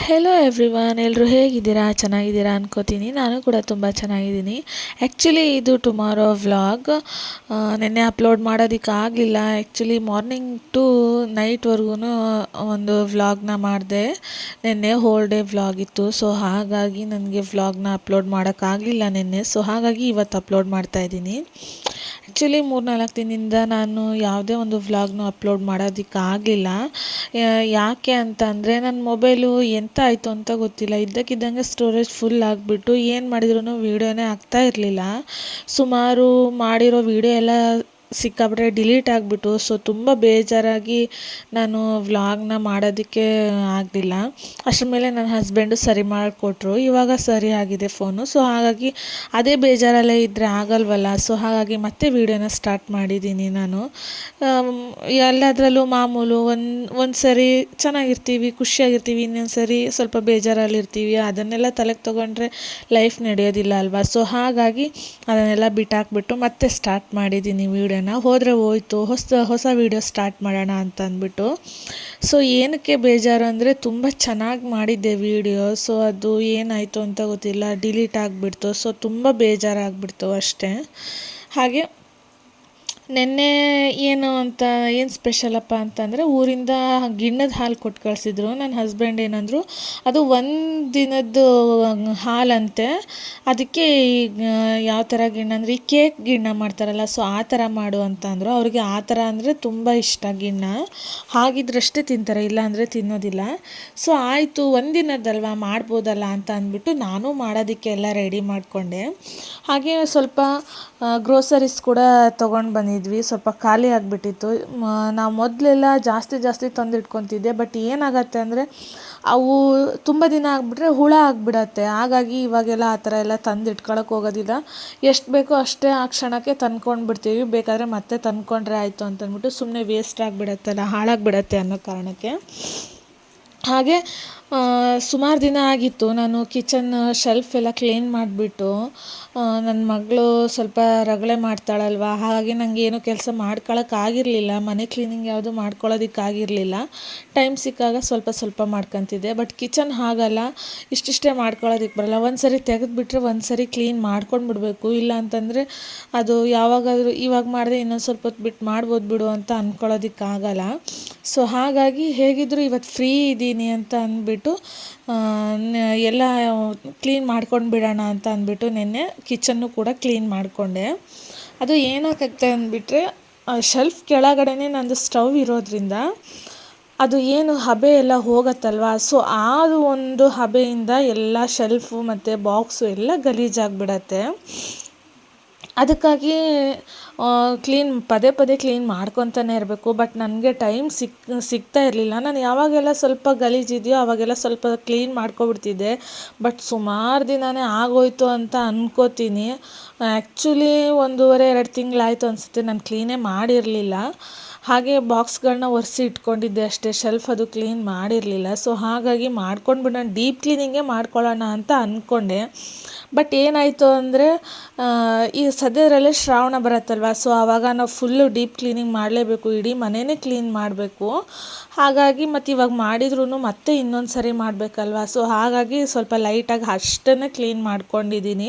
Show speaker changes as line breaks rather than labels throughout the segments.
Hello everyone, ಎಲ್ಲರೂ ಹೇಗಿದ್ದೀರಾ? ಚೆನ್ನಾಗಿದ್ದೀರಾ ಅನ್ಕೋತೀನಿ. ನಾನು ಕೂಡ ತುಂಬ ಚೆನ್ನಾಗಿದ್ದೀನಿ. ಆ್ಯಕ್ಚುಲಿ ಇದು ಟುಮಾರೋ ವ್ಲಾಗ್. ನಿನ್ನೆ ಅಪ್ಲೋಡ್ ಮಾಡೋದಕ್ಕಾಗಲಿಲ್ಲ. ಆ್ಯಕ್ಚುಲಿ ಮಾರ್ನಿಂಗ್ ಟು ನೈಟ್ವರೆಗೂ ಒಂದು ವ್ಲಾಗ್ನ ಮಾಡಿದೆ. ನಿನ್ನೆ ಹೋಲ್ ಡೇ ವ್ಲಾಗ್ ಇತ್ತು. ಸೊ ಹಾಗಾಗಿ ನನಗೆ ವ್ಲಾಗ್ನ ಅಪ್ಲೋಡ್ ಮಾಡೋಕ್ಕಾಗಲಿಲ್ಲ ನಿನ್ನೆ. ಸೊ ಹಾಗಾಗಿ ಇವತ್ತು ಅಪ್ಲೋಡ್ ಮಾಡ್ತಾಯಿದ್ದೀನಿ. ಆ್ಯಕ್ಚುಲಿ 3-4 ದಿನದಿಂದ ನಾನು ಯಾವುದೇ ಒಂದು ವ್ಲಾಗ್ನ ಅಪ್ಲೋಡ್ ಮಾಡೋದಕ್ಕಾಗಲಿಲ್ಲ. ಯಾಕೆ ಅಂತ ಅಂದರೆ ನನ್ನ ಮೊಬೈಲು ಎಂತ ಆಯಿತು ಅಂತ ಗೊತ್ತಿಲ್ಲ. ಇದ್ದಕ್ಕಿದ್ದಂಗೆ ಸ್ಟೋರೇಜ್ ಫುಲ್ ಆಗಿಬಿಟ್ಟು ಏನು ಮಾಡಿದ್ರೂ ವೀಡಿಯೋನೇ ಆಗ್ತಾ ಇರಲಿಲ್ಲ. ಸುಮಾರು ಮಾಡಿರೋ ವೀಡಿಯೋ ಎಲ್ಲ ಸಿಕ್ಕಾಪಟ್ಟೆ ಡಿಲೀಟ್ ಆಗಿಬಿಟ್ಟು, ಸೊ ತುಂಬ ಬೇಜಾರಾಗಿ ನಾನು ವ್ಲಾಗ್ನ ಮಾಡೋದಕ್ಕೆ ಆಗಲಿಲ್ಲ. ಅಷ್ಟರ ಮೇಲೆ ನನ್ನ ಹಸ್ಬೆಂಡು ಸರಿ ಮಾಡಿಕೊಟ್ರು. ಇವಾಗ ಸರಿ ಆಗಿದೆ ಫೋನು. ಸೊ ಹಾಗಾಗಿ ಅದೇ ಬೇಜಾರಲ್ಲೇ ಇದ್ದರೆ ಆಗಲ್ವಲ್ಲ. ಸೊ ಹಾಗಾಗಿ ಮತ್ತೆ ವೀಡಿಯೋನ ಸ್ಟಾರ್ಟ್ ಮಾಡಿದ್ದೀನಿ ನಾನು. ಎಲ್ಲದರಲ್ಲೂ ಮಾಮೂಲು ಒಂದು ಸರಿ ಚೆನ್ನಾಗಿರ್ತೀವಿ, ಖುಷಿಯಾಗಿರ್ತೀವಿ, ಇನ್ನೊಂದು ಸರಿ ಸ್ವಲ್ಪ ಬೇಜಾರಲ್ಲಿರ್ತೀವಿ. ಅದನ್ನೆಲ್ಲ ತಲೆಗೆ ತೊಗೊಂಡ್ರೆ ಲೈಫ್ ನಡೆಯೋದಿಲ್ಲ ಅಲ್ವಾ. ಸೊ ಹಾಗಾಗಿ ಅದನ್ನೆಲ್ಲ ಬಿಟ್ಟಾಕ್ಬಿಟ್ಟು ಮತ್ತೆ ಸ್ಟಾರ್ಟ್ ಮಾಡಿದ್ದೀನಿ ವೀಡಿಯೋನ. ಹೋದರೆ ಹೋಯ್ತು, ಹೊಸ ವೀಡಿಯೋ ಸ್ಟಾರ್ಟ್ ಮಾಡೋಣ ಅಂತ ಅಂದ್ಬಿಟ್ಟು. ಸೊ ಏನಕ್ಕೆ ಬೇಜಾರು ಅಂದರೆ ತುಂಬ ಚೆನ್ನಾಗಿ ಮಾಡಿದ್ದೆ ವೀಡಿಯೋ. ಸೊ ಅದು ಏನಾಯಿತು ಅಂತ ಗೊತ್ತಿಲ್ಲ, ಡಿಲೀಟ್ ಆಗಿಬಿಡ್ತು. ಸೊ ತುಂಬ ಬೇಜಾರಾಗ್ಬಿಡ್ತು ಅಷ್ಟೇ. ಹಾಗೆ ನೆನ್ನೆ ಏನು ಸ್ಪೆಷಲಪ್ಪ ಅಂತಂದರೆ, ಊರಿಂದ ಗಿಣ್ಣದ ಹಾಲು ಕೊಟ್ಟು ಕಳಿಸಿದ್ರು. ನನ್ನ ಹಸ್ಬೆಂಡ್ ಏನಂದರು, ಅದು ಒಂದು ದಿನದ್ದು ಹಾಲಂತೆ. ಅದಕ್ಕೆ ಈಗ ಯಾವ ಥರ ಗಿಣ್ಣ ಅಂದರೆ ಈ ಕೇಕ್ ಗಿಣ್ಣ ಮಾಡ್ತಾರಲ್ಲ, ಸೊ ಆ ಥರ ಮಾಡು ಅಂತ ಅಂದರು. ಅವ್ರಿಗೆ ಆ ಥರ ಅಂದರೆ ತುಂಬ ಇಷ್ಟ ಗಿಣ್ಣ. ಹಾಗಿದ್ರಷ್ಟೇ ತಿಂತಾರೆ, ಇಲ್ಲಾಂದರೆ ತಿನ್ನೋದಿಲ್ಲ. ಸೊ ಆಯಿತು, ಒಂದಿನದ್ದಲ್ವ ಮಾಡ್ಬೋದಲ್ಲ ಅಂತ ಅಂದ್ಬಿಟ್ಟು ನಾನು ಮಾಡೋದಕ್ಕೆ ಎಲ್ಲ ರೆಡಿ ಮಾಡಿಕೊಂಡೆ. ಹಾಗೆ ಸ್ವಲ್ಪ ಗ್ರೋಸರೀಸ್ ಕೂಡ ತೊಗೊಂಡು ಬಂದಿದ್ವಿ. ಸ್ವಲ್ಪ ಖಾಲಿ ಆಗಿಬಿಟ್ಟಿತ್ತು. ನಾವು ಮೊದಲೆಲ್ಲ ಜಾಸ್ತಿ ತಂದಿಟ್ಕೊತಿದ್ದೆ. ಬಟ್ ಏನಾಗತ್ತೆ ಅಂದರೆ ಅವು ತುಂಬ ದಿನ ಆಗಿಬಿಟ್ರೆ ಹುಳ ಆಗಿಬಿಡತ್ತೆ. ಹಾಗಾಗಿ ಇವಾಗೆಲ್ಲ ಆ ಥರ ಎಲ್ಲ ತಂದು ಇಟ್ಕೊಳಕ್ಕೆ ಹೋಗೋದಿಲ್ಲ. ಎಷ್ಟು ಬೇಕೋ ಅಷ್ಟೇ ಆ ಕ್ಷಣಕ್ಕೆ ತಂದ್ಕೊಂಡು ಬಿಡ್ತೀವಿ. ಬೇಕಾದರೆ ಮತ್ತೆ ತಂದ್ಕೊಂಡ್ರೆ ಆಯಿತು ಅಂತಂದ್ಬಿಟ್ಟು, ಸುಮ್ಮನೆ ವೇಸ್ಟ್ ಆಗಿಬಿಡತ್ತಲ್ಲ, ಹಾಳಾಗಿಬಿಡತ್ತೆ ಅನ್ನೋ ಕಾರಣಕ್ಕೆ. ಹಾಗೆ ಸುಮಾರು ದಿನ ಆಗಿತ್ತು. ನಾನು ಕಿಚನ್ ಶೆಲ್ಫ್ ಎಲ್ಲ ಕ್ಲೀನ್ ಮಾಡಿಬಿಟ್ಟು, ನನ್ನ ಮಗಳು ಸ್ವಲ್ಪ ರಗಳೆ ಮಾಡ್ತಾಳಲ್ವ, ಹಾಗಾಗಿ ನನಗೆ ಏನು ಕೆಲಸ ಮಾಡ್ಕೊಳಕ್ಕಾಗಿರಲಿಲ್ಲ. ಮನೆ ಕ್ಲೀನಿಂಗ್ ಯಾವುದು ಮಾಡ್ಕೊಳ್ಳೋದಕ್ಕಾಗಿರಲಿಲ್ಲ. ಟೈಮ್ ಸಿಕ್ಕಾಗ ಸ್ವಲ್ಪ ಮಾಡ್ಕೊತಿದ್ದೆ. ಬಟ್ ಕಿಚನ್ ಹಾಗಲ್ಲ, ಇಷ್ಟಿಷ್ಟೇ ಮಾಡ್ಕೊಳ್ಳೋದಕ್ಕೆ ಬರಲ್ಲ. ಒಂದು ಸರಿ ತೆಗೆದುಬಿಟ್ರೆ ಒಂದು ಸರಿ ಕ್ಲೀನ್ ಮಾಡ್ಕೊಂಡು ಬಿಡಬೇಕು. ಇಲ್ಲ ಅಂತಂದರೆ ಅದು ಯಾವಾಗಾದರೂ ಇವಾಗ ಮಾಡಿದೆ ಇನ್ನೊಂದು ಸ್ವಲ್ಪ ಹೊತ್ತು ಬಿಟ್ಟು ಮಾಡ್ಬೋದು ಬಿಡು ಅಂತ ಅಂದ್ಕೊಳ್ಳೋದಕ್ಕಾಗಲ್ಲ. ಸೊ ಹಾಗಾಗಿ ಹೇಗಿದ್ದರೂ ಇವತ್ತು ಫ್ರೀ ಇದ್ದೀನಿ ಅಂತ ಅಂದ್ಬಿಟ್ಟು ಎಲ್ಲ ಕ್ಲೀನ್ ಮಾಡ್ಕೊಂಡು ಬಿಡೋಣ ಅಂತ ಅಂದ್ಬಿಟ್ಟು ನೆನ್ನೆ ಕಿಚನ್ನು ಕೂಡ ಕ್ಲೀನ್ ಮಾಡಿಕೊಂಡೆ. ಅದು ಏನಾಗುತ್ತೆ ಅಂದ್ಬಿಟ್ರೆ, ಶೆಲ್ಫ್ ಕೆಳಗಡೆನೇ ನಂದು ಸ್ಟವ್ ಇರೋದ್ರಿಂದ ಅದು ಏನು ಹಬೆ ಎಲ್ಲ ಹೋಗುತ್ತಲ್ವ. ಸೊ ಅದು ಒಂದು ಹಬೆಯಿಂದ ಎಲ್ಲ ಶೆಲ್ಫು ಮತ್ತು ಬಾಕ್ಸು ಎಲ್ಲ ಗಲೀಜಾಗಿಬಿಡತ್ತೆ. ಅದಕ್ಕಾಗಿ ಪದೇ ಕ್ಲೀನ್ ಮಾಡ್ಕೊತಾನೆ ಇರಬೇಕು. ಬಟ್ ನನಗೆ ಟೈಮ್ ಸಿಗ್ತಾ ಇರಲಿಲ್ಲ. ನಾನು ಯಾವಾಗೆಲ್ಲ ಸ್ವಲ್ಪ ಗಲೀಜಿದೆಯೋ ಅವಾಗೆಲ್ಲ ಸ್ವಲ್ಪ ಕ್ಲೀನ್ ಮಾಡ್ಕೊಬಿಡ್ತಿದ್ದೆ. ಬಟ್ ಸುಮಾರು ದಿನವೇ ಆಗೋಯ್ತು ಅಂತ ಅಂದ್ಕೋತೀನಿ. ಆ್ಯಕ್ಚುಲಿ 1.5-2 ತಿಂಗಳಾಯಿತು ಅನಿಸುತ್ತೆ ನಾನು ಕ್ಲೀನೇ ಮಾಡಿರಲಿಲ್ಲ. ಹಾಗೆ ಬಾಕ್ಸ್ಗಳನ್ನ ಒರೆಸಿ ಇಟ್ಕೊಂಡಿದ್ದೆ ಅಷ್ಟೇ, ಶೆಲ್ಫ್ ಅದು ಕ್ಲೀನ್ ಮಾಡಿರಲಿಲ್ಲ. ಸೊ ಹಾಗಾಗಿ ಮಾಡ್ಕೊಂಡ್ಬಿಡೋಣ, ಡೀಪ್ ಕ್ಲೀನಿಂಗೇ ಮಾಡ್ಕೊಳ್ಳೋಣ ಅಂತ ಅಂದ್ಕೊಂಡೆ. ಬಟ್ ಏನಾಯಿತು ಅಂದರೆ ಈ ಸದ್ಯದಲ್ಲೇ ಶ್ರಾವಣ ಬರುತ್ತಲ್ವ. ಸೊ ಆವಾಗ ನಾವು ಫುಲ್ಲು ಡೀಪ್ ಕ್ಲೀನಿಂಗ್ ಮಾಡಲೇಬೇಕು, ಇಡೀ ಮನೆಯೇ ಕ್ಲೀನ್ ಮಾಡಬೇಕು. ಹಾಗಾಗಿ ಮತ್ತು ಇವಾಗ ಮಾಡಿದ್ರೂ ಮತ್ತೆ ಇನ್ನೊಂದು ಸರಿ ಮಾಡಬೇಕಲ್ವ. ಸೊ ಹಾಗಾಗಿ ಸ್ವಲ್ಪ ಲೈಟಾಗಿ ಅಷ್ಟನ್ನೇ ಕ್ಲೀನ್ ಮಾಡ್ಕೊಂಡಿದ್ದೀನಿ.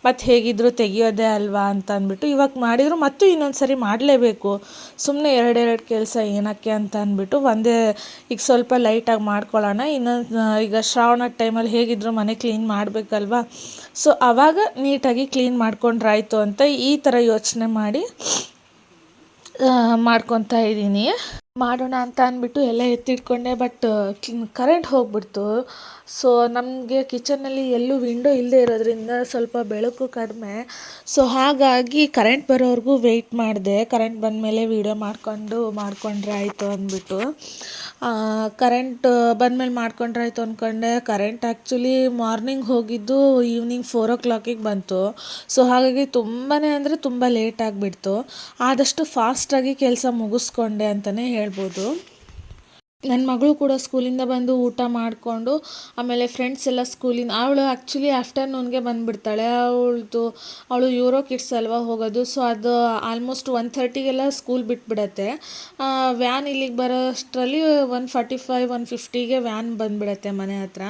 ಮತ್ತು ಹೇಗಿದ್ದರೂ ತೆಗಿಯೋದೇ ಅಲ್ವಾ ಅಂತ ಅಂದ್ಬಿಟ್ಟು ಇವಾಗ ಮಾಡಿದರೂ ಮತ್ತು ಇನ್ನೊಂದು ಸರಿ ಮಾಡಲೇಬೇಕು. ಸುಮ್ಮನೆ ಎರಡೆರಡು ಕೆಲಸ ಏನಕ್ಕೆ ಅಂತ ಅಂದ್ಬಿಟ್ಟು ಈಗ ಸ್ವಲ್ಪ ಲೈಟಾಗಿ ಮಾಡ್ಕೊಳ್ಳೋಣ. ಈಗ ಶ್ರಾವಣದ ಟೈಮಲ್ಲಿ ಹೇಗಿದ್ದರೂ ಮನೆ ಕ್ಲೀನ್ ಮಾಡಬೇಕಲ್ವ. ಸೊ ಆವಾಗ ನೀಟಾಗಿ ಕ್ಲೀನ್ ಮಾಡ್ಕೊಂಡ್ರಾಯ್ತು ಅಂತ ಈ ಥರ ಯೋಚನೆ ಮಾಡಿ ಮಾಡ್ಕೊತಾ ಇದ್ದೀನಿ. ಮಾಡೋಣ ಅಂತ ಅಂದ್ಬಿಟ್ಟು ಎಲ್ಲ ಎತ್ತಿಟ್ಕೊಂಡೆ. ಬಟ್ ಕರೆಂಟ್ ಹೋಗ್ಬಿಡ್ತು. ಸೊ ನಮಗೆ ಕಿಚನ್ನಲ್ಲಿ ಎಲ್ಲೂ ವಿಂಡೋ ಇಲ್ಲದೆ ಇರೋದ್ರಿಂದ ಸ್ವಲ್ಪ ಬೆಳಕು ಕಡಿಮೆ. ಸೊ ಹಾಗಾಗಿ ಕರೆಂಟ್ ಬರೋವರೆಗೂ ವೆಯ್ಟ್ ಮಾಡಿದೆ. ಕರೆಂಟ್ ಬಂದಮೇಲೆ ವೀಡಿಯೋ ಮಾಡ್ಕೊಂಡ್ರೆ ಆಯಿತು ಅಂದ್ಬಿಟ್ಟು ಕರೆಂಟ್ ಬಂದಮೇಲೆ ಮಾಡ್ಕೊಂಡ್ರೆ ಆಯಿತು ಅಂದ್ಕೊಂಡೆ. ಕರೆಂಟ್ ಆ್ಯಕ್ಚುಲಿ ಮಾರ್ನಿಂಗ್ ಹೋಗಿದ್ದು ಈವ್ನಿಂಗ್ 4 o'clock ಬಂತು. ಸೊ ಹಾಗಾಗಿ ತುಂಬಾ ಅಂದರೆ ತುಂಬ ಲೇಟ್ ಆಗಿಬಿಡ್ತು. ಆದಷ್ಟು ಫಾಸ್ಟಾಗಿ ಕೆಲಸ ಮುಗಿಸ್ಕೊಂಡೆ ಅಂತಲೇ ಹೇಳ್ಬೋದು. ನನ್ನ ಮಗಳು ಕೂಡ ಸ್ಕೂಲಿಂದ ಬಂದು ಊಟ ಮಾಡಿಕೊಂಡು ಆಮೇಲೆ ಫ್ರೆಂಡ್ಸ್ ಎಲ್ಲ ಅವಳು ಆ್ಯಕ್ಚುಲಿ ಆಫ್ಟರ್ನೂನ್ಗೆ ಬಂದುಬಿಡ್ತಾಳೆ. ಅವಳು ಯೂರೋ ಕಿಡ್ಸ್ ಅಲ್ವಾ ಹೋಗೋದು. ಸೊ ಅದು ಆಲ್ಮೋಸ್ಟ್ 1:30ಗೆಲ್ಲ ಸ್ಕೂಲ್ ಬಿಟ್ಬಿಡತ್ತೆ. ವ್ಯಾನ್ ಇಲ್ಲಿಗೆ ಬರೋ ಅಷ್ಟರಲ್ಲಿ 1:45 1:50ಗೆ ವ್ಯಾನ್ ಬಂದುಬಿಡತ್ತೆ ಮನೆ ಹತ್ರ.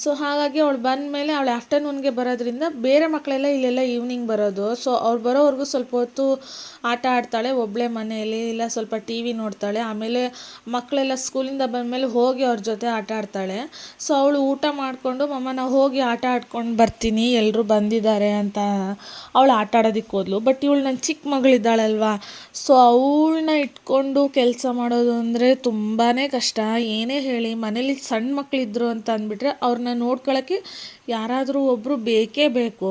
ಸೊ ಹಾಗಾಗಿ ಅವಳು ಬಂದಮೇಲೆ ಅವಳು ಆಫ್ಟರ್ನೂನ್ಗೆ ಬರೋದ್ರಿಂದ ಬೇರೆ ಮಕ್ಕಳೆಲ್ಲ ಇಲ್ಲೆಲ್ಲ ಈವ್ನಿಂಗ್ ಬರೋದು. ಸೊ ಅವ್ರು ಬರೋವರೆಗೂ ಸ್ವಲ್ಪ ಹೊತ್ತು ಆಟ ಆಡ್ತಾಳೆ ಒಬ್ಬಳೇ ಮನೆಯಲ್ಲಿ, ಇಲ್ಲ ಸ್ವಲ್ಪ ಟಿ ವಿ ನೋಡ್ತಾಳೆ. ಆಮೇಲೆ ಮಕ್ಕಳೆಲ್ಲ ಸ್ಕೂಲಿಂದ ಬಂದಮೇಲೆ ಹೋಗಿ ಅವ್ರ ಜೊತೆ ಆಟ ಆಡ್ತಾಳೆ. ಸೊ ಅವಳು ಊಟ ಮಾಡಿಕೊಂಡು ಮಮ್ಮ ನಾವು ಹೋಗಿ ಆಟ ಆಡ್ಕೊಂಡು ಬರ್ತೀನಿ ಎಲ್ಲರೂ ಬಂದಿದ್ದಾರೆ ಅಂತ ಅವಳು ಆಟ ಆಡೋದಕ್ಕೆ ಹೋದ್ಲು. ಬಟ್ ಇವಳು ನನ್ನ ಚಿಕ್ಕ ಮಗಳಿದ್ದಾಳಲ್ವಾ, ಸೊ ಅವಳನ್ನ ಇಟ್ಕೊಂಡು ಕೆಲಸ ಮಾಡೋದು ಅಂದರೆ ತುಂಬಾ ಕಷ್ಟ. ಏನೇ ಹೇಳಿ ಮನೇಲಿ ಸಣ್ಣ ಮಕ್ಕಳಿದ್ರು ಅಂತ ಅಂದ್ಬಿಟ್ರೆ ಅವ್ರನ್ನ ನೋಡ್ಕೊಳ್ಳೋಕ್ಕೆ ಯಾರಾದರೂ ಒಬ್ಬರು ಬೇಕೇ ಬೇಕು.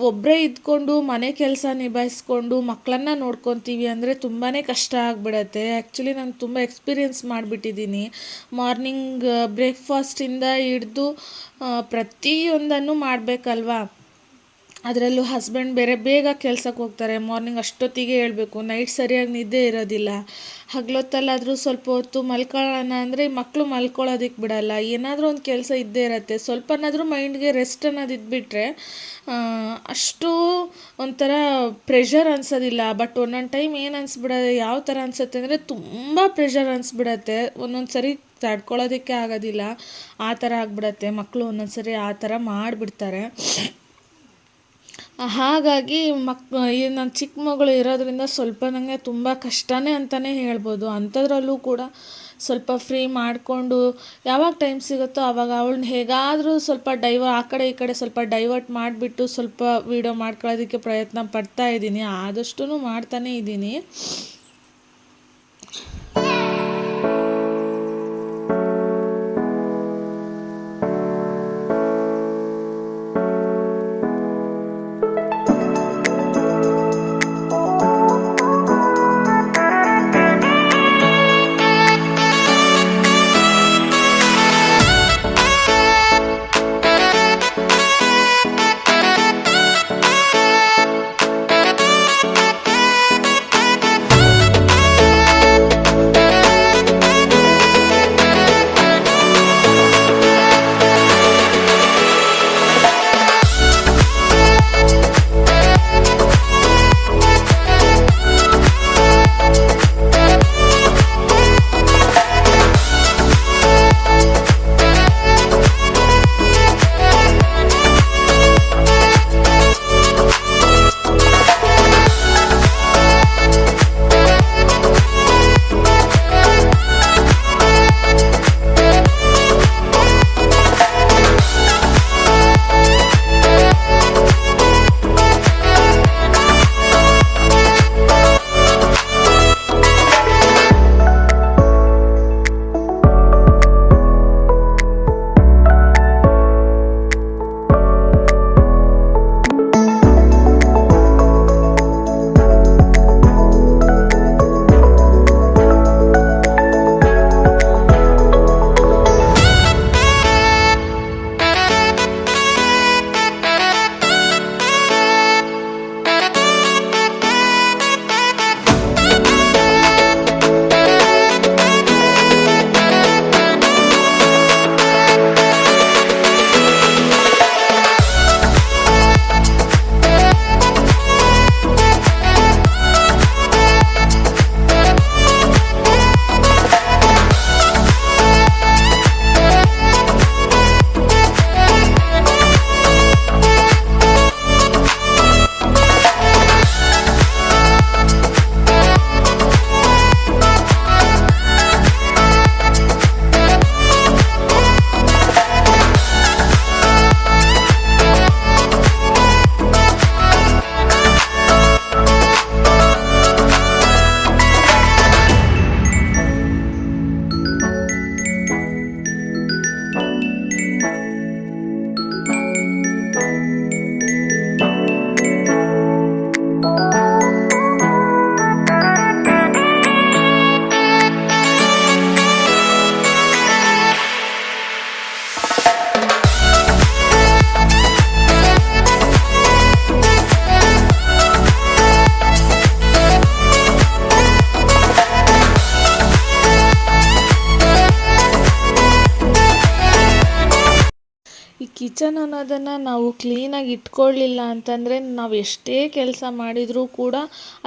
ಒಬ್ಬರೇ ಇದ್ಕೊಂಡು ಮನೆ ಕೆಲಸ ನಿಭಾಯಿಸ್ಕೊಂಡು ಮಕ್ಕಳನ್ನ ನೋಡ್ಕೊತೀವಿ ಅಂದರೆ ತುಂಬಾ ಕಷ್ಟ ಆಗಿಬಿಡತ್ತೆ. ಆ್ಯಕ್ಚುಲಿ ನಾನು ತುಂಬ ಎಕ್ಸ್ಪೀರಿಯೆನ್ಸ್ ಮಾಡಿಬಿಟ್ಟಿದ್ದೀನಿ. ಮಾರ್ನಿಂಗ್ ಬ್ರೇಕ್ಫಾಸ್ಟಿಂದ ಹಿಡ್ದು ಪ್ರತಿಯೊಂದನ್ನು ಮಾಡಬೇಕಲ್ವಾ. ಅದರಲ್ಲೂ ಹಸ್ಬೆಂಡ್ ಬೇರೆ ಬೇಗ ಕೆಲ್ಸಕ್ಕೆ ಹೋಗ್ತಾರೆ. ಮಾರ್ನಿಂಗ್ ಅಷ್ಟೊತ್ತಿಗೆ ಹೇಳ್ಬೇಕು, ನೈಟ್ ಸರಿಯಾಗಿ ನಿದ್ದೆ ಇರೋದಿಲ್ಲ. ಹಗಲೊತ್ತಲ್ಲಾದರೂ ಸ್ವಲ್ಪ ಹೊತ್ತು ಮಲ್ಕೊಳ್ಳೋಣ ಅಂದರೆ ಮಕ್ಕಳು ಮಲ್ಕೊಳ್ಳೋದಕ್ಕೆ ಬಿಡಲ್ಲ. ಏನಾದರೂ ಒಂದು ಕೆಲಸ ಇದ್ದೇ ಇರುತ್ತೆ. ಸ್ವಲ್ಪನಾದರೂ ಮೈಂಡ್ಗೆ ರೆಸ್ಟ್ ಅನ್ನೋದು ಇದ್ಬಿಟ್ರೆ ಅಷ್ಟು ಒಂಥರ ಪ್ರೆಷರ್ ಅನ್ಸೋದಿಲ್ಲ. ಬಟ್ ಒಂದೊಂದು ಟೈಮ್ ಏನು ಅನಿಸ್ಬಿಡೋದು ಯಾವ ಥರ ಅನಿಸುತ್ತೆ ಅಂದರೆ ತುಂಬ ಪ್ರೆಷರ್ ಅನಿಸ್ಬಿಡತ್ತೆ. ಒಂದೊಂದು ಸರಿ ತಡ್ಕೊಳ್ಳೋದಕ್ಕೆ ಆಗೋದಿಲ್ಲ, ಆ ಥರ ಆಗಿಬಿಡತ್ತೆ. ಮಕ್ಕಳು ಒಂದೊಂದು ಸರಿ ಆ ಥರ ಮಾಡಿಬಿಡ್ತಾರೆ. ಹಾಗಾಗಿ ನನ್ನ ಚಿಕ್ಕ ಮಗಳು ಇರೋದ್ರಿಂದ ಸ್ವಲ್ಪ ನನಗೆ ತುಂಬ ಕಷ್ಟನೇ ಅಂತಲೇ ಹೇಳ್ಬೋದು. ಅಂಥದ್ರಲ್ಲೂ ಕೂಡ ಸ್ವಲ್ಪ ಫ್ರೀ ಮಾಡಿಕೊಂಡು ಯಾವಾಗ ಟೈಮ್ ಸಿಗುತ್ತೋ ಆವಾಗ ಅವಳನ್ನ ಹೇಗಾದರೂ ಸ್ವಲ್ಪ ಆ ಕಡೆ ಈ ಕಡೆ ಸ್ವಲ್ಪ ಡೈವರ್ಟ್ ಮಾಡಿಬಿಟ್ಟು ಸ್ವಲ್ಪ ವೀಡಿಯೋ ಮಾಡ್ಕೊಳ್ಳೋದಕ್ಕೆ ಪ್ರಯತ್ನ ಪಡ್ತಾ ಇದ್ದೀನಿ. ಆದಷ್ಟು ಮಾಡ್ತಾನೇ ಇದ್ದೀನಿ. ಕಿಚನ್ ಅನ್ನೋದನ್ನು ನಾವು ಕ್ಲೀನಾಗಿ ಇಟ್ಕೊಳ್ಳಿಲ್ಲ ಅಂತಂದರೆ ನಾವು ಎಷ್ಟೇ ಕೆಲಸ ಮಾಡಿದರೂ ಕೂಡ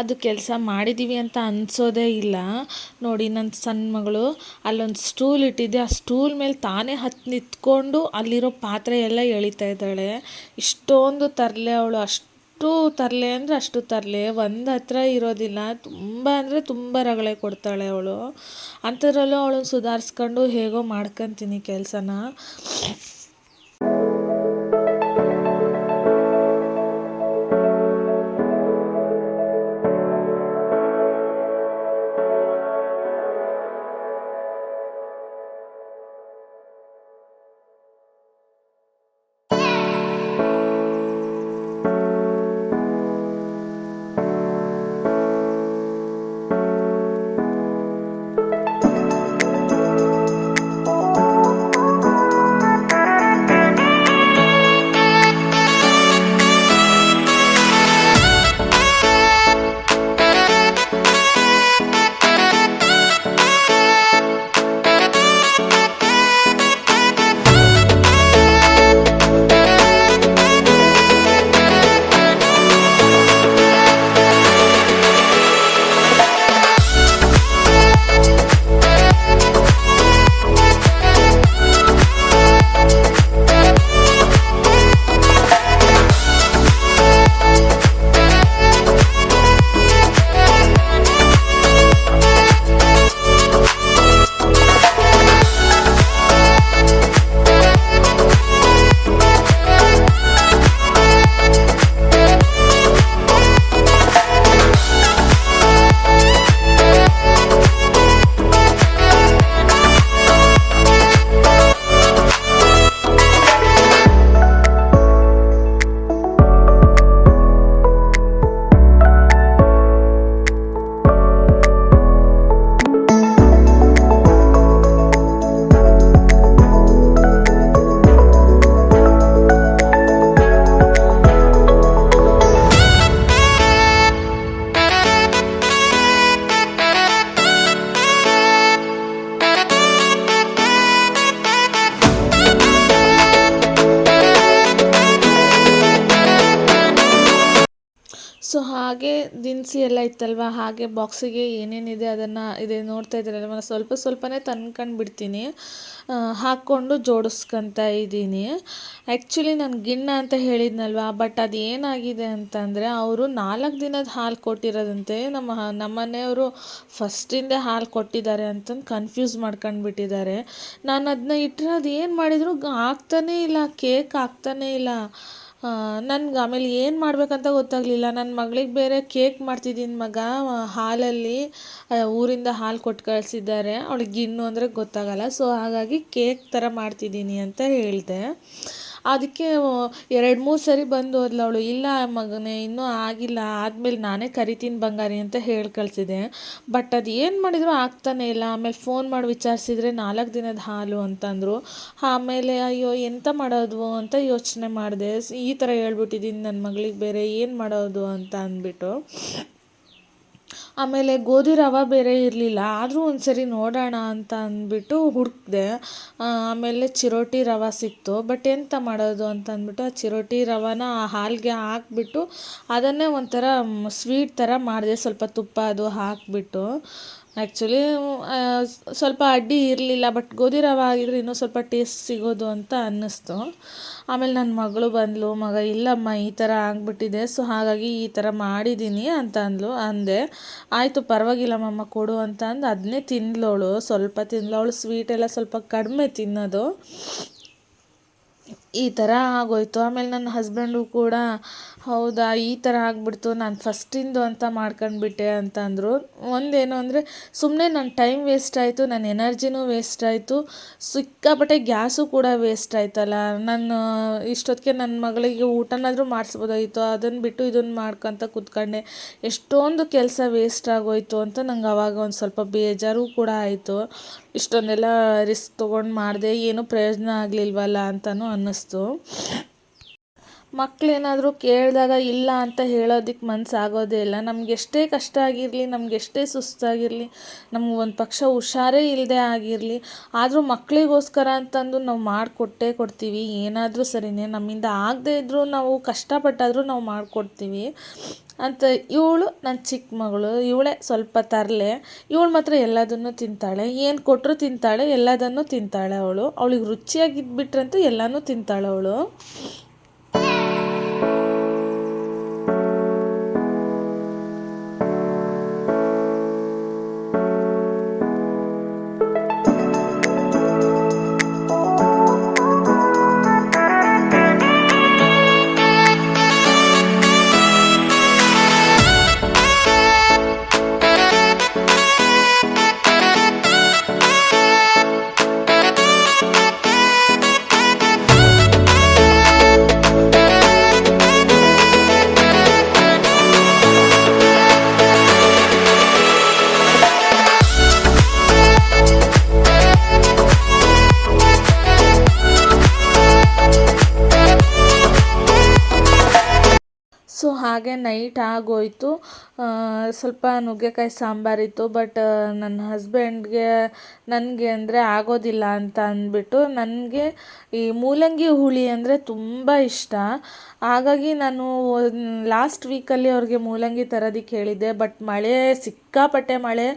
ಅದು ಕೆಲಸ ಮಾಡಿದ್ದೀವಿ ಅಂತ ಅನಿಸೋದೇ ಇಲ್ಲ. ನೋಡಿ ನನ್ನ ಸಣ್ಣ ಮಗಳು ಅಲ್ಲೊಂದು ಸ್ಟೂಲ್ ಇಟ್ಟಿದ್ದೆ, ಆ ಸ್ಟೂಲ್ ಮೇಲೆ ತಾನೇ ಹತ್ತಿ ನಿಂತ್ಕೊಂಡು ಅಲ್ಲಿರೋ ಪಾತ್ರೆ ಎಲ್ಲ ಎಳಿತಾ ಇದ್ದಾಳೆ. ಇಷ್ಟೊಂದು ತರಲೆ ಅವಳು, ಅಷ್ಟು ತರಲೆ ಅಂದರೆ ಅಷ್ಟು ತರಲೆ, ಒಂದು ಹತ್ರ ಇರೋದಿಲ್ಲ. ತುಂಬ ಅಂದರೆ ತುಂಬ ರಗಳೆ ಕೊಡ್ತಾಳೆ ಅವಳು. ಅಂಥದ್ರಲ್ಲೂ ಅವಳನ್ನು ಸುಧಾರಿಸ್ಕೊಂಡು ಹೇಗೋ ಮಾಡ್ಕೊತೀನಿ ಕೆಲಸನ. ಸೊ ಹಾಗೆ ದಿನಸಿ ಎಲ್ಲ ಇತ್ತಲ್ವ, ಹಾಗೆ ಬಾಕ್ಸಿಗೆ ಏನೇನಿದೆ ಅದನ್ನು ನೋಡ್ತಾ ಇದ್ದೀರಲ್ವ, ಸ್ವಲ್ಪ ಸ್ವಲ್ಪನೇ ತಂದ್ಕೊಂಡು ಬಿಡ್ತೀನಿ, ಹಾಕ್ಕೊಂಡು ಜೋಡಿಸ್ಕೊತಾ ಇದ್ದೀನಿ. ಆ್ಯಕ್ಚುಲಿ ನಾನು ಗಿಣ್ಣ ಅಂತ ಹೇಳಿದ್ನಲ್ವ, ಬಟ್ ಅದು ಏನಾಗಿದೆ ಅಂತಂದರೆ ಅವರು 4 ದಿನದ ಹಾಲು ಕೊಟ್ಟಿರೋದಂತೆ. ನಮ್ಮನೆಯವರು ಫಸ್ಟಿಂದೇ ಹಾಲು ಕೊಟ್ಟಿದ್ದಾರೆ ಅಂತಂದು ಕನ್ಫ್ಯೂಸ್ ಮಾಡ್ಕೊಂಡ್ಬಿಟ್ಟಿದ್ದಾರೆ. ನಾನು ಅದನ್ನ ಇಟ್ಟರೆ ಅದು ಏನು ಮಾಡಿದರೂ ಆಗ್ತಾನೇ ಇಲ್ಲ, ಕೇಕ್ ಆಗ್ತಾನೇ ಇಲ್ಲ. ನನ್ಗೆ ಆಮೇಲೆ ಏನು ಮಾಡಬೇಕಂತ ಗೊತ್ತಾಗಲಿಲ್ಲ. ನನ್ನ ಮಗಳಿಗೆ ಬೇರೆ ಕೇಕ್ ಮಾಡ್ತಿದ್ದೀನಿ ಮಗ, ಹಾಲಲ್ಲಿ ಊರಿಂದ ಹಾಲು ಕೊಟ್ಟು ಕಳಿಸಿದ್ದಾರೆ, ಅವಳಿಗೆ ಗಿಣ್ಣು ಅಂದರೆ ಗೊತ್ತಾಗಲ್ಲ. ಸೊ ಹಾಗಾಗಿ ಕೇಕ್ ಥರ ಮಾಡ್ತಿದ್ದೀನಿ ಅಂತ ಹೇಳಿದೆ. ಅದಕ್ಕೆ 2-3 ಸರಿ ಬಂದು ಹೋದ್ಲು ಅವಳು. ಇಲ್ಲ ಮಗನೇ, ಇನ್ನೂ ಆಗಿಲ್ಲ, ಆದಮೇಲೆ ನಾನೇ ಕರಿತೀನಿ ಬಂಗಾರಿ ಅಂತ ಹೇಳಿ ಕಳಿಸಿದೆ. ಬಟ್ ಅದು ಏನು ಮಾಡಿದರೂ ಆಗ್ತಾನೇ ಇಲ್ಲ. ಆಮೇಲೆ ಫೋನ್ ಮಾಡಿ ವಿಚಾರಿಸಿದ್ರೆ 4 ದಿನದ ಹಾಲು ಅಂತಂದರು. ಆಮೇಲೆ ಅಯ್ಯೋ ಎಂತ ಮಾಡೋದು ಅಂತ ಯೋಚನೆ ಮಾಡಿದೆ. ಈ ಥರ ಹೇಳ್ಬಿಟ್ಟಿದ್ದೀನಿ ನನ್ನ ಮಗಳಿಗೆ ಬೇರೆ, ಏನು ಮಾಡೋದು ಅಂತ ಅಂದ್ಬಿಟ್ಟು. ಆಮೇಲೆ ಗೋಧಿ ರವೆ ಬೇರೆ ಇರಲಿಲ್ಲ, ಆದರೂ ಒಂದು ಸರಿ ನೋಡೋಣ ಅಂತ ಅಂದ್ಬಿಟ್ಟು ಹುಡುಕಿದೆ. ಆಮೇಲೆ ಚಿರೋಟಿ ರವೆ ಸಿಕ್ತು. ಬಟ್ ಎಂತ ಮಾಡೋದು ಅಂತ ಅಂದ್ಬಿಟ್ಟು ಆ ಚಿರೋಟಿ ರವೆನ ಆ ಹಾಲಿಗೆ ಹಾಕಿಬಿಟ್ಟು ಅದನ್ನೇ ಒಂಥರ ಸ್ವೀಟ್ ಥರ ಮಾಡಿದೆ, ಸ್ವಲ್ಪ ತುಪ್ಪ ಅದು ಹಾಕಿಬಿಟ್ಟು. ಆ್ಯಕ್ಚುಲಿ ಸ್ವಲ್ಪ ಅಡ್ಡಿ ಇರಲಿಲ್ಲ, ಬಟ್ ಗೋಧಿ ರವೆ ಆಗಿದ್ರೆ ಇನ್ನೂ ಸ್ವಲ್ಪ ಟೇಸ್ಟ್ ಸಿಗೋದು ಅಂತ ಅನ್ನಿಸ್ತು. ಆಮೇಲೆ ನನ್ನ ಮಗಳು ಬಂದಳು, ಮಗ ಇಲ್ಲಮ್ಮ ಈ ಥರ ಆಗಿಬಿಟ್ಟಿದೆ, ಸೊ ಹಾಗಾಗಿ ಈ ಥರ ಮಾಡಿದ್ದೀನಿ ಅಂತ ಅಂದೆ. ಆಯಿತು ಪರವಾಗಿಲ್ಲಮ್ಮ ಕೊಡು ಅಂತ ಅಂದು ಅದನ್ನೇ ತಿಂದ್ಲವಳು, ಸ್ವಲ್ಪ ತಿಂದ್ಲವಳು. ಸ್ವೀಟೆಲ್ಲ ಸ್ವಲ್ಪ ಕಡಿಮೆ ತಿನ್ನೋದು. ಈ ಥರ ಆಗೋಯ್ತು. ಆಮೇಲೆ ನನ್ನ ಹಸ್ಬೆಂಡು ಕೂಡ ಹೌದಾ ಈ ಥರ ಆಗಿಬಿಡ್ತು, ನಾನು ಫಸ್ಟಿಂದು ಅಂತ ಮಾಡ್ಕೊಂಡ್ಬಿಟ್ಟೆ ಅಂತ ಅಂದರು. ಒಂದೇನು ಅಂದರೆ ಸುಮ್ಮನೆ ನನ್ನ ಟೈಮ್ ವೇಸ್ಟ್ ಆಯಿತು, ನನ್ನ ಎನರ್ಜಿನೂ ವೇಸ್ಟ್ ಆಯಿತು, ಸಿಕ್ಕಾಪಟ್ಟೆ ಗ್ಯಾಸು ಕೂಡ ವೇಸ್ಟ್ ಆಯ್ತಲ್ಲ. ನಾನು ಇಷ್ಟೊತ್ತಿಗೆ ನನ್ನ ಮಗಳಿಗೆ ಊಟನಾದರೂ ಮಾಡಿಸ್ಬೋದಾಗಿತ್ತು, ಅದನ್ನು ಬಿಟ್ಟು ಇದನ್ನು ಮಾಡ್ಕೊತ ಕೂತ್ಕೊಂಡೆ, ಎಷ್ಟೊಂದು ಕೆಲಸ ವೇಸ್ಟ್ ಆಗೋಯ್ತು ಅಂತ ನಂಗೆ ಆವಾಗ ಒಂದು ಸ್ವಲ್ಪ ಬೇಜಾರು ಕೂಡ ಆಯಿತು. ಇಷ್ಟೊಂದೆಲ್ಲ ರಿಸ್ಕ್ ತೊಗೊಂಡು ಮಾಡಿದೆ, ಏನೂ ಪ್ರಯೋಜನ ಆಗಲಿಲ್ವಲ್ಲ ಅಂತಲೂ ಅನ್ನಿಸ್ತು. ಮಕ್ಕಳೇನಾದರೂ ಕೇಳಿದಾಗ ಇಲ್ಲ ಅಂತ ಹೇಳೋದಕ್ಕೆ ಮನಸ್ಸಾಗೋದೇ ಇಲ್ಲ. ನಮಗೆಷ್ಟೇ ಕಷ್ಟ ಆಗಿರಲಿ, ನಮಗೆಷ್ಟೇ ಸುಸ್ತಾಗಿರಲಿ, ನಮ್ಗೆ ಒಂದು ಪಕ್ಷ ಹುಷಾರೇ ಇಲ್ಲದೆ ಆಗಿರಲಿ, ಆದರೂ ಮಕ್ಕಳಿಗೋಸ್ಕರ ಅಂತಂದು ನಾವು ಮಾಡಿಕೊಟ್ಟೇ ಕೊಡ್ತೀವಿ. ಏನಾದರೂ ಸರಿಯೇ, ನಮ್ಮಿಂದ ಆಗದೇ ಇದ್ದರೂ ನಾವು ಕಷ್ಟಪಟ್ಟಾದರೂ ನಾವು ಮಾಡಿಕೊಡ್ತೀವಿ ಅಂತ. ಇವಳು ನನ್ನ ಚಿಕ್ಕ ಮಗಳು, ಇವಳೇ ಸ್ವಲ್ಪ ತರಲೆ. ಇವಳು ಮಾತ್ರ ಎಲ್ಲದನ್ನು ತಿಂತಾಳೆ, ಏನು ಕೊಟ್ಟರು ತಿಂತಾಳೆ, ಎಲ್ಲದನ್ನು ತಿಂತಾಳೆ ಅವಳು. ಅವಳಿಗೆ ರುಚಿಯಾಗಿದ್ಬಿಟ್ರಂತೂ ಎಲ್ಲನೂ ತಿಂತಾಳೆ ಅವಳು. ಸೊ ಹಾಗೆ ನೈಟ್ ಆಗೋಯಿತು. ಸ್ವಲ್ಪ ನುಗ್ಗೆಕಾಯಿ ಸಾಂಬಾರಿತ್ತು. ಬಟ್ ನನ್ನ ಹಸ್ಬೆಂಡ್ಗೆ ನನಗೆ ಅಂದರೆ ಆಗೋದಿಲ್ಲ ಅಂತ ಅಂದ್ಬಿಟ್ಟು, ನನಗೆ ಈ ಮೂಲಂಗಿ ಹುಳಿ ಅಂದರೆ ತುಂಬ ಇಷ್ಟ. ಹಾಗಾಗಿ ನಾನು ಲಾಸ್ಟ್ ವೀಕಲ್ಲಿ ಅವ್ರಿಗೆ ಮೂಲಂಗಿ ತರೋದಕ್ಕೆ ಹೇಳಿದ್ದೆ. ಬಟ್ ಮಳೆ, ಸಿಕ್ಕಾಪಟ್ಟೆ ಮಳೆ,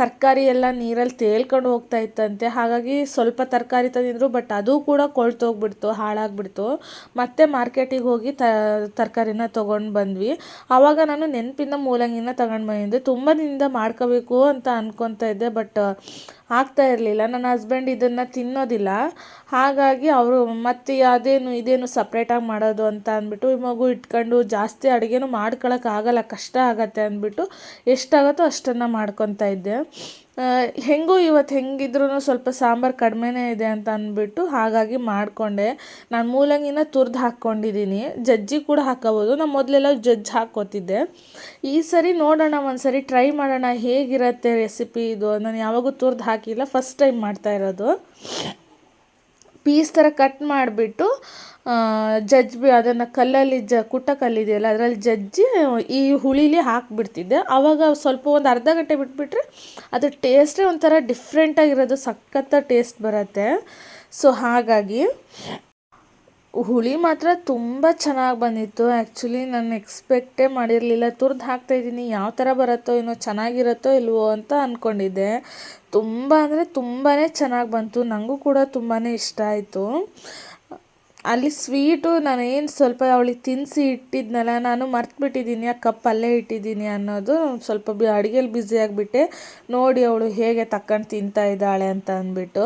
ತರಕಾರಿ ಎಲ್ಲ ನೀರಲ್ಲಿ ತೇಲ್ಕೊಂಡು ಹೋಗ್ತಾ ಇತ್ತಂತೆ. ಹಾಗಾಗಿ ಸ್ವಲ್ಪ ತರಕಾರಿ ತಂದಿದ್ರು, ಬಟ್ ಅದು ಕೂಡ ಕೊಳ್ತೋಗ್ಬಿಡ್ತು, ಹಾಳಾಗ್ಬಿಡ್ತು. ಮತ್ತೆ ಮಾರ್ಕೆಟಿಗೆ ಹೋಗಿ ತರಕಾರಿನ ತೊಗೊಂಡು ಬಂದ್ವಿ. ಆವಾಗ ನಾನು ನೆನಪಿಂದ ಮೂಲಂಗಿನ ತಗೊಂಡು ಬಂದಿದ್ದೆ. ತುಂಬ ದಿನದಿಂದ ಮಾಡ್ಕೋಬೇಕು ಅಂತ ಅಂದ್ಕೊತಾ ಇದ್ದೆ, ಬಟ್ ಆಗ್ತಾ ಇರಲಿಲ್ಲ. ನನ್ನ ಹಸ್ಬೆಂಡ್ ಇದನ್ನು ತಿನ್ನೋದಿಲ್ಲ. ಹಾಗಾಗಿ ಅವರು ಮತ್ತೆ ಇದೇನು ಸಪ್ರೇಟಾಗಿ ಮಾಡೋದು ಅಂತ ಅಂದ್ಬಿಟ್ಟು, ಈ ಮಗು ಇಟ್ಕೊಂಡು ಜಾಸ್ತಿ ಅಡುಗೆನೂ ಮಾಡ್ಕೊಳಕ್ಕಾಗಲ್ಲ, ಕಷ್ಟ ಆಗತ್ತೆ ಅಂದ್ಬಿಟ್ಟು ಎಷ್ಟಾಗುತ್ತೋ ಅಷ್ಟನ್ನು ಮಾಡ್ಕೊತಾ ಇದ್ದೆ. ಇವತ್ತು ಹೆಂಗಿದ್ರೂ ಸ್ವಲ್ಪ ಸಾಂಬಾರು ಕಡಿಮೆನೇ ಇದೆ ಅಂತ ಅಂದ್ಬಿಟ್ಟು ಹಾಗಾಗಿ ಮಾಡಿಕೊಂಡೆ. ನಾನು ಮೂಲಂಗಿನ ತುರಿದು ಹಾಕ್ಕೊಂಡಿದ್ದೀನಿ, ಜಜ್ಜಿ ಕೂಡ ಹಾಕೋಬೋದು. ನಾನು ಮೊದಲೆಲ್ಲ ಜಜ್ಜಿ ಹಾಕ್ಕೋತಿದ್ದೆ. ಈ ಸರಿ ನೋಡೋಣ, ಒಂದು ಸರಿ ಟ್ರೈ ಮಾಡೋಣ ಹೇಗಿರುತ್ತೆ ರೆಸಿಪಿ ಇದು. ನಾನು ಯಾವಾಗೂ ತುರಿದು ಹಾಕಿಲ್ಲ, ಫಸ್ಟ್ ಟೈಮ್ ಮಾಡ್ತಾ ಇರೋದು. ಪೀಸ್ ಥರ ಕಟ್ ಮಾಡಿಬಿಟ್ಟು ಅದನ್ನು ಕಲ್ಲಲ್ಲಿ ಕುಟ್ಟ ಕಲ್ಲಿದೆಯಲ್ಲ ಅದರಲ್ಲಿ ಜಜ್ಜಿ ಈ ಹುಳಿಲಿ ಹಾಕಿಬಿಡ್ತಿದ್ದೆ. ಆವಾಗ ಸ್ವಲ್ಪ ಒಂದು ಅರ್ಧ ಗಂಟೆ ಬಿಟ್ಬಿಟ್ರೆ ಅದು ಟೇಸ್ಟೇ ಒಂಥರ ಡಿಫ್ರೆಂಟಾಗಿರೋದು, ಸಖತ್ತ ಟೇಸ್ಟ್ ಬರುತ್ತೆ. ಸೊ ಹಾಗಾಗಿ ಹುಳಿ ಮಾತ್ರ ತುಂಬ ಚೆನ್ನಾಗಿ ಬಂದಿತ್ತು. ಆ್ಯಕ್ಚುಲಿ ನಾನು ಎಕ್ಸ್ಪೆಕ್ಟೇ ಮಾಡಿರಲಿಲ್ಲ. ತುರಿದು ಹಾಕ್ತಾಯಿದ್ದೀನಿ, ಯಾವ ಥರ ಬರುತ್ತೋ ಏನೋ, ಚೆನ್ನಾಗಿರುತ್ತೋ ಇಲ್ವೋ ಅಂತ ಅಂದ್ಕೊಂಡಿದ್ದೆ. ತುಂಬ ಅಂದರೆ ತುಂಬಾ ಚೆನ್ನಾಗಿ ಬಂತು. ನನಗೂ ಕೂಡ ತುಂಬಾ ಇಷ್ಟ ಆಯಿತು. ಅಲ್ಲಿ ಸ್ವೀಟು ನಾನು ಏನು ಸ್ವಲ್ಪ ಅವಳಿಗೆ ತಿನ್ನಿಸಿ ಇಟ್ಟಿದ್ನಲ್ಲ, ನಾನು ಮರ್ತುಬಿಟ್ಟಿದ್ದೀನಿ ಆ ಕಪ್ ಅಲ್ಲೇ ಇಟ್ಟಿದ್ದೀನಿ ಅನ್ನೋದು. ಸ್ವಲ್ಪ ಅಡುಗೆಯಲ್ಲಿ ಬ್ಯುಸಿ ಆಗಿಬಿಟ್ಟೆ. ನೋಡಿ ಅವಳು ಹೇಗೆ ತಕ್ಕಂಡು ತಿಂತಾ ಇದ್ದಾಳೆ ಅಂತ ಅಂದ್ಬಿಟ್ಟು.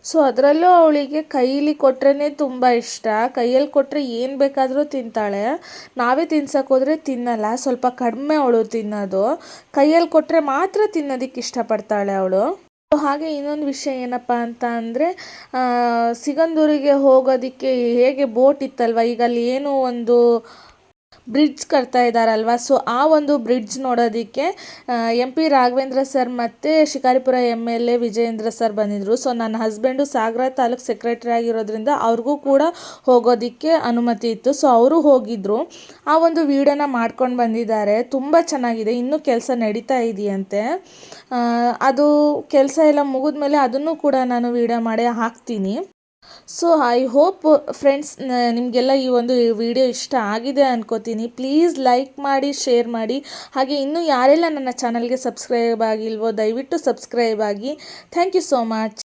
ಸೊ ಅದರಲ್ಲೂ ಅವಳಿಗೆ ಕೈಲಿ ಕೊಟ್ರೇ ತುಂಬ ಇಷ್ಟ. ಕೈಯಲ್ಲಿ ಕೊಟ್ಟರೆ ಏನು ಬೇಕಾದರೂ ತಿಂತಾಳೆ. ನಾವೇ ತಿನ್ಸಕ್ಕೆ ಹೋದರೆ ತಿನ್ನಲ್ಲ, ಸ್ವಲ್ಪ ಕಡಿಮೆ ಅವಳು ತಿನ್ನೋದು. ಕೈಯಲ್ಲಿ ಕೊಟ್ಟರೆ ಮಾತ್ರ ತಿನ್ನೋದಕ್ಕೆ ಇಷ್ಟಪಡ್ತಾಳೆ ಅವಳು. ಹಾಗೆ ಇನ್ನೊಂದು ವಿಷಯ ಏನಪ್ಪ ಅಂತ ಅಂದರೆ, ಸಿಗಂದೂರಿಗೆ ಹೋಗೋದಕ್ಕೆ ಹೇಗೆ ಬೋಟ್ ಇತ್ತಲ್ವ, ಈಗ ಅಲ್ಲಿ ಏನೋ ಒಂದು ಬ್ರಿಡ್ಜ್ ಕಟ್ತಾ ಇದ್ದಾರಲ್ವ. ಸೊ ಆ ಒಂದು ಬ್ರಿಡ್ಜ್ ನೋಡೋದಕ್ಕೆ MP ರಾಘವೇಂದ್ರ ಸರ್ ಮತ್ತು ಶಿಕಾರಿಪುರ MLA ವಿಜಯೇಂದ್ರ ಸರ್ ಬಂದಿದ್ದರು. ಸೊ ನನ್ನ ಹಸ್ಬೆಂಡು ಸಾಗರ ತಾಲೂಕು ಸೆಕ್ರೆಟರಿ ಆಗಿರೋದ್ರಿಂದ ಅವ್ರಿಗೂ ಕೂಡ ಹೋಗೋದಕ್ಕೆ ಅನುಮತಿ ಇತ್ತು. ಸೊ ಅವರು ಹೋಗಿದ್ದರು. ಆ ಒಂದು ವಿಡಿಯೋನ ಮಾಡ್ಕೊಂಡು ಬಂದಿದ್ದಾರೆ. ತುಂಬ ಚೆನ್ನಾಗಿದೆ. ಇನ್ನೂ ಕೆಲಸ ನಡೀತಾ ಇದೆಯಂತೆ. ಅದು ಕೆಲಸ ಎಲ್ಲ ಮುಗಿದ್ಮೇಲೆ ಅದನ್ನು ಕೂಡ ನಾನು ವಿಡಿಯೋ ಮಾಡಿ ಹಾಕ್ತೀನಿ. ಸೊ ಐ ಹೋಪ್ ಫ್ರೆಂಡ್ಸ್, ನಿಮಗೆಲ್ಲ ಈ ಒಂದು ವಿಡಿಯೋ ಇಷ್ಟ ಆಗಿದೆ ಅನ್ಕೋತೀನಿ. ಪ್ಲೀಸ್ ಲೈಕ್ ಮಾಡಿ, ಶೇರ್ ಮಾಡಿ. ಹಾಗೆ ಇನ್ನೂ ಯಾರೆಲ್ಲ ನನ್ನ ಚಾನಲ್ಗೆ ಸಬ್ಸ್ಕ್ರೈಬ್ ಆಗಿಲ್ವೋ ದಯವಿಟ್ಟು ಸಬ್ಸ್ಕ್ರೈಬ್ ಆಗಿ. Thank you so much.